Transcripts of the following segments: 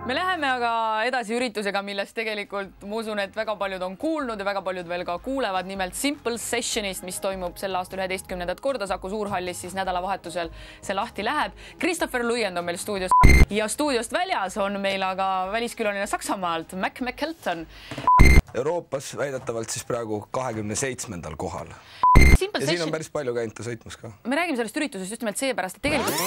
Me läheme aga edasi üritusega, millest tegelikult ma usun, et väga paljud on kuulnud ja väga paljud veel ka kuulevad, nimelt Simple Sessionist, mis toimub sel aastal 11. korda Saku Suurhallis, siis nädalavahetusel see lahti läheb. Christopher Luyend on meil stuudios ja stuudiost väljas on meil aga väliskülaline Saksamaalt, Mac McKelton. Euroopas väidetavalt siis praegu 27. kohal. Ja siin on päris palju käinud ta sõitmas ka. Me räägime sellest üritusest just nimelt seepärast, et tegelikult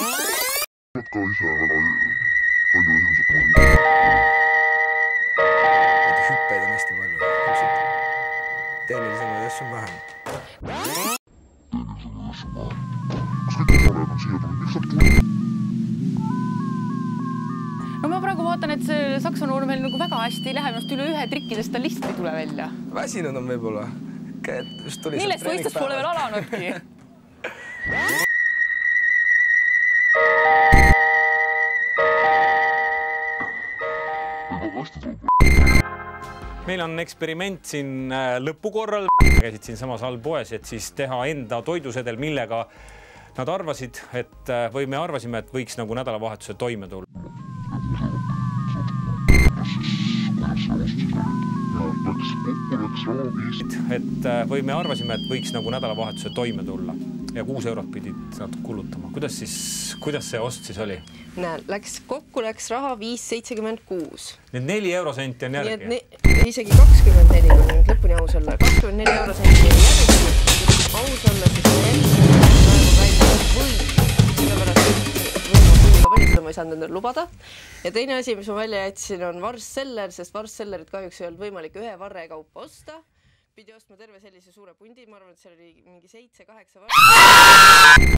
hüppeid on hästi palju. Tehnilisemaid asju on vähem. No ma praegu vaatan, et see Saksa noor meil nagu väga hästi ei lähe, minust üle ühe trikkidest ta lihtsalt ei tule välja. Väsinud on võib-olla. Millest võistlus pole veel alanudki? Meil on eksperiment siin lõpukorral. Käisid siin samas all poes, et siis teha enda toidusedel, millega nad arvasid, või me arvasime, et võiks nagu nädalavahetuse toime tulla. Või me arvasime, et võiks nagu nädalavahetuse toime tulla ja 6 eurot pidid nad kulutama. Kuidas see ost siis oli? Kokku läks raha 5,76. Need 4 eurosenti on järgi? Isegi 24, kui nüüd lõpuni aus olla. 24 eurosenti on järgi. Aus olla siis ma ei saanud endale lubada. Ja teine asi, mis ma välja jätsin, on Varseller, sest Varsellerit kahjuks ei olnud võimalik ühe varre kaupa osta. Pidi ostma terve sellise suure pundi, ma arvan, et seal oli mingi 7-8 varre.